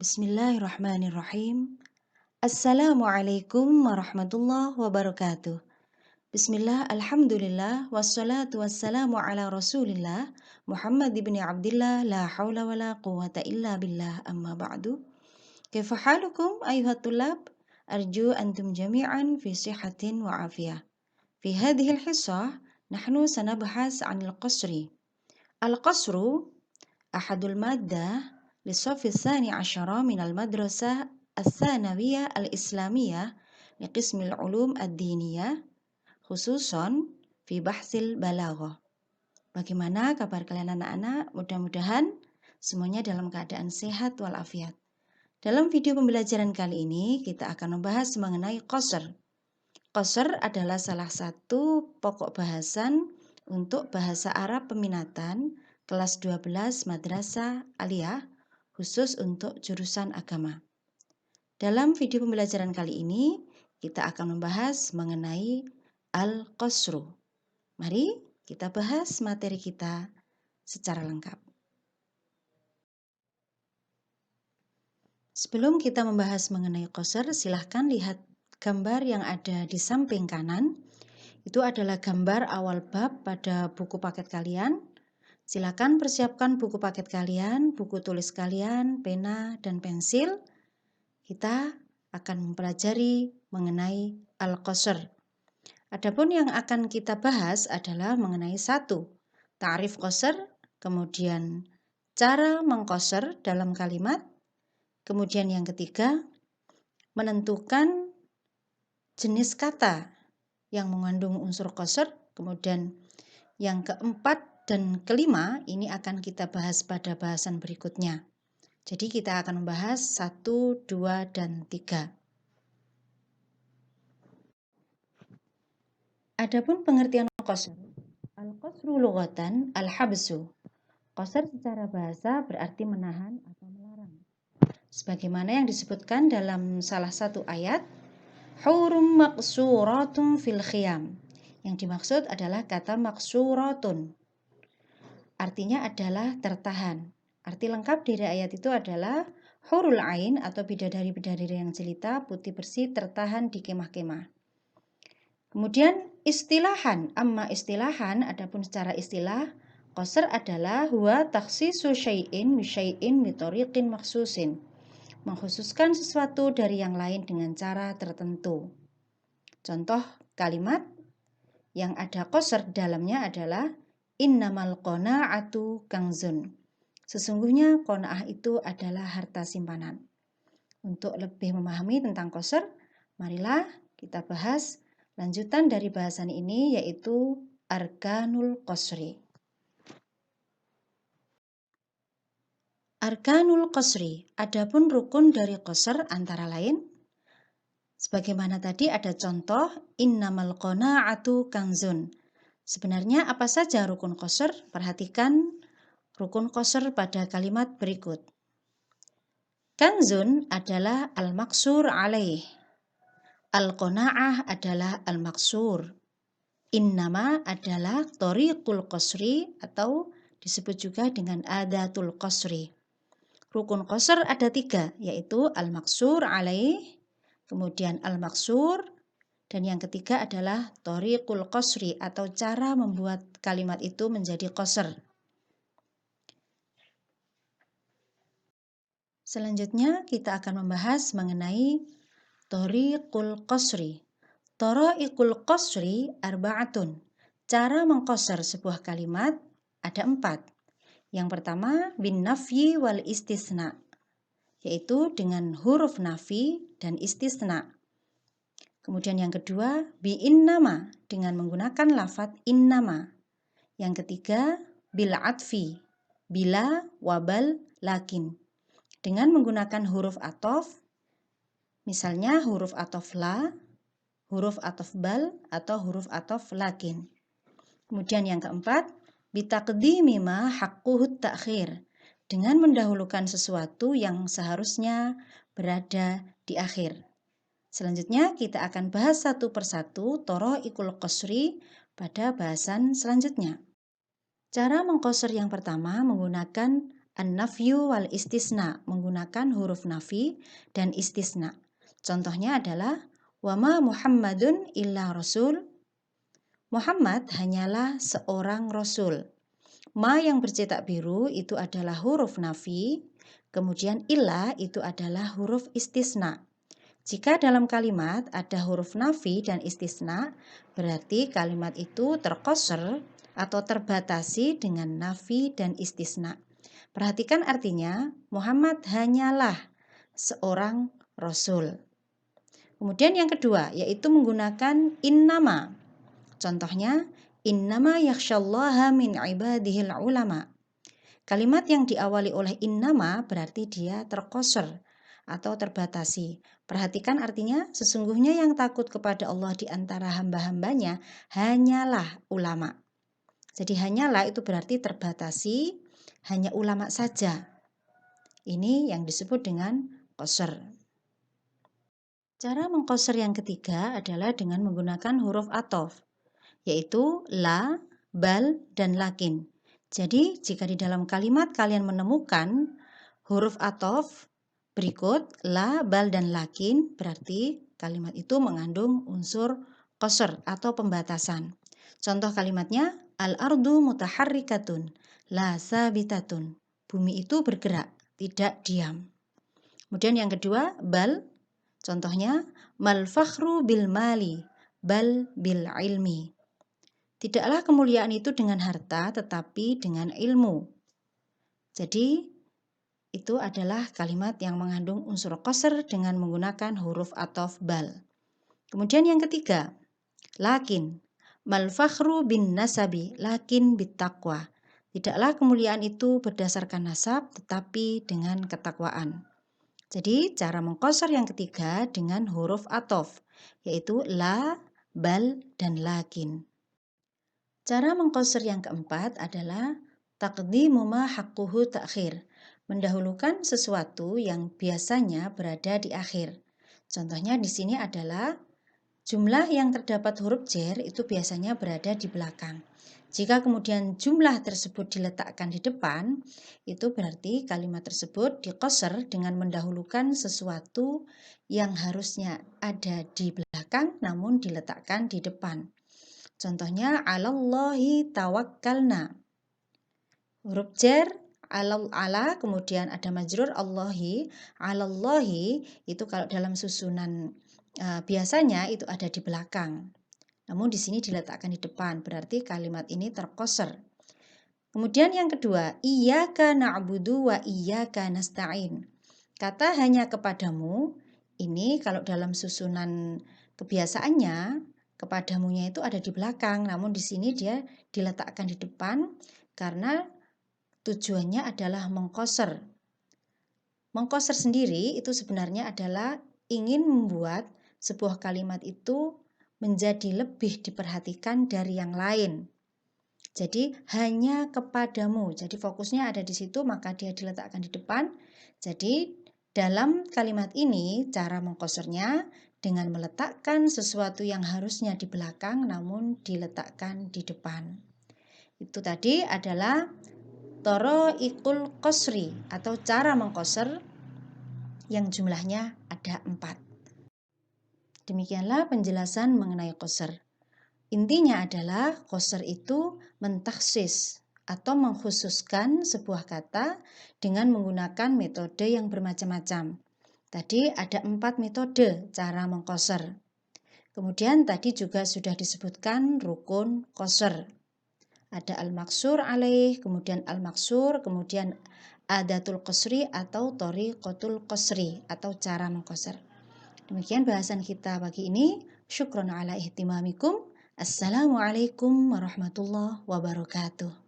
Bismillahirrahmanirrahim. Assalamualaikum warahmatullahi wabarakatuh. Bismillah, alhamdulillah, wassalatu wassalamu ala rasulillah Muhammad ibn Abdillah, la hawla wa la quwata illa billah, amma ba'du. Kaifa halukum ayuhat tulab? Arju antum jami'an fi sihatin wa afiyah. Fi hadhihi al-hissah, nahnu sanabhas anil qasri. Al-qasru ahadul maddah للصف الثاني عشر من المدرسة الثانوية الإسلامية لقسم العلوم الدينية خصوصا في بحث البلاغة. Bagaimana kabar kalian anak-anak? Mudah-mudahan semuanya dalam keadaan sehat walafiat. Dalam video pembelajaran kali ini kita akan membahas mengenai qasr. Qasr adalah salah satu pokok bahasan untuk bahasa Arab peminatan kelas 12 Madrasah Aliyah khusus untuk jurusan agama. Dalam video pembelajaran kali ini, kita akan membahas mengenai al-qasru. Mari kita bahas materi kita secara lengkap. Sebelum kita membahas mengenai qasr, silahkan lihat gambar yang ada di samping kanan. Itu adalah gambar awal bab pada buku paket kalian. Silakan persiapkan buku paket kalian, buku tulis kalian, pena, dan pensil. Kita akan mempelajari mengenai al-qasr. Adapun yang akan kita bahas adalah mengenai satu, ta'rif qasr, kemudian cara mengqasr dalam kalimat, kemudian yang ketiga, menentukan jenis kata yang mengandung unsur qasr, kemudian yang keempat dan kelima ini akan kita bahas pada bahasan berikutnya. Jadi kita akan membahas 1, 2, dan 3. Adapun pengertian qasr. Al-qasru lughatan al-habsu. Qasr secara bahasa berarti menahan atau melarang. Sebagaimana yang disebutkan dalam salah satu ayat, hurum maqsuratun fil khiyam. Yang dimaksud adalah kata maqsuratun. Artinya adalah tertahan. Arti lengkap dari ayat itu adalah hurul ain atau bidadari-bidadari yang jelita, putih bersih, tertahan di kemah-kemah. Kemudian istilahan, adapun secara istilah, qasr adalah huwa takhsisu syai'in bi syai'in bi tariqin makhsusin. Mengkhususkan sesuatu dari yang lain dengan cara tertentu. Contoh kalimat yang ada qasr dalamnya adalah innamal qana'atu kanzun. Sesungguhnya qanaah itu adalah harta simpanan. Untuk lebih memahami tentang qasr, marilah kita bahas lanjutan dari bahasan ini, yaitu arkanul qasri. Arkanul qasri, adapun rukun dari qasr antara lain, sebagaimana tadi ada contoh innamal qana'atu kanzun. Sebenarnya apa saja rukun qasr? Perhatikan rukun qasr pada kalimat berikut. Kanzun adalah al-maksur alaih. Al-qana'ah adalah al-maksur. Innama adalah tariqul qasri atau disebut juga dengan adatul qasri. Rukun qasr ada 3, yaitu al-maksur alaih, kemudian al-maksur, dan yang ketiga adalah tariqul qasri atau cara membuat kalimat itu menjadi qasr. Selanjutnya kita akan membahas mengenai tariqul qasri. Tariqul qasri arba'atun. Cara mengqasr sebuah kalimat ada 4. Yang pertama bin nafyi wal istisna, yaitu dengan huruf nafi dan istisna. Kemudian yang kedua, bi innama, dengan menggunakan lafadz innama. Yang ketiga, bil atfi, bila, wabal, lakin. Dengan menggunakan huruf atof, misalnya huruf atof la, huruf atof bal, atau huruf atof lakin. Kemudian yang keempat, bi taqdimi ma haqquhut ta'khir, dengan mendahulukan sesuatu yang seharusnya berada di akhir. Selanjutnya kita akan bahas satu persatu tariqul qasri pada bahasan selanjutnya. Cara mengqasr yang pertama menggunakan an-nafyu wal istisna, menggunakan huruf nafi dan istisna. Contohnya adalah wa ma Muhammadun illa rasul. Muhammad hanyalah seorang rasul. Ma yang bercetak biru itu adalah huruf nafi, kemudian illa itu adalah huruf istisna. Jika dalam kalimat ada huruf nafi dan istisna, berarti kalimat itu terqasr atau terbatasi dengan nafi dan istisna. Perhatikan artinya, Muhammad hanyalah seorang rasul. Kemudian yang kedua, yaitu menggunakan innama. Contohnya, innama yakhsyallaha min ibadihil ulama. Kalimat yang diawali oleh innama berarti dia terqasr atau terbatasi. Perhatikan artinya, sesungguhnya yang takut kepada Allah di antara hamba-hambanya hanyalah ulama. Jadi hanyalah itu berarti terbatasi, hanya ulama saja. Ini yang disebut dengan qasr. Cara mengqasr yang ketiga adalah dengan menggunakan huruf athof, yaitu la, bal, dan lakin. Jadi jika di dalam kalimat kalian menemukan huruf athof berikut la, bal, dan lakin, berarti kalimat itu mengandung unsur qasr atau pembatasan. Contoh kalimatnya, al-ardu mutaharrikatun, la sabitatun. Bumi itu bergerak, tidak diam. Kemudian yang kedua, bal. Contohnya, mal fakhru bil mali, bal bil ilmi. Tidaklah kemuliaan itu dengan harta, tetapi dengan ilmu. Jadi, itu adalah kalimat yang mengandung unsur qasr dengan menggunakan huruf athof bal. Kemudian yang ketiga, lakin. Mal fakhru bin nasabi, lakin bit taqwa. Tidaklah kemuliaan itu berdasarkan nasab, tetapi dengan ketakwaan. Jadi, cara mengqasr yang ketiga dengan huruf athof, yaitu la, bal, dan lakin. Cara mengqasr yang keempat adalah taqdimu ma haqquhu ta'khir, mendahulukan sesuatu yang biasanya berada di akhir. Contohnya di sini adalah jumlah yang terdapat huruf jar itu biasanya berada di belakang. Jika kemudian jumlah tersebut diletakkan di depan, itu berarti kalimat tersebut diqasr dengan mendahulukan sesuatu yang harusnya ada di belakang namun diletakkan di depan. Contohnya, 'alallahi tawakkalna. Huruf jar ala, kemudian ada majrur Allahi. 'Alallahi itu kalau dalam susunan biasanya itu ada di belakang. Namun di sini diletakkan di depan, berarti kalimat ini terqasr. Kemudian yang kedua, iyyaka na'budu wa iyyaka nasta'in. Kata hanya kepadamu, ini kalau dalam susunan kebiasaannya, kepadamunya itu ada di belakang, namun di sini dia diletakkan di depan karena tujuannya adalah mengqasr. Mengqasr sendiri itu sebenarnya adalah ingin membuat sebuah kalimat itu menjadi lebih diperhatikan dari yang lain. Jadi hanya kepadamu. Jadi fokusnya ada di situ, maka dia diletakkan di depan. Jadi dalam kalimat ini cara mengqasrnya dengan meletakkan sesuatu yang harusnya di belakang namun diletakkan di depan. Itu tadi adalah thoro'iqul qasri atau cara mengqasr yang jumlahnya ada 4. Demikianlah penjelasan mengenai qasr. Intinya adalah qasr itu mentakhsis atau mengkhususkan sebuah kata dengan menggunakan metode yang bermacam-macam. Tadi ada 4 metode cara mengqasr. Kemudian tadi juga sudah disebutkan rukun qasr. Ada al-maksur alaih, kemudian al-maksur, kemudian adatul qasri atau thoriqatul qasri atau cara mengqasr. Demikian bahasan kita pagi ini. Syukron ala ihtimamikum. Assalamualaikum warahmatullahi wabarakatuh.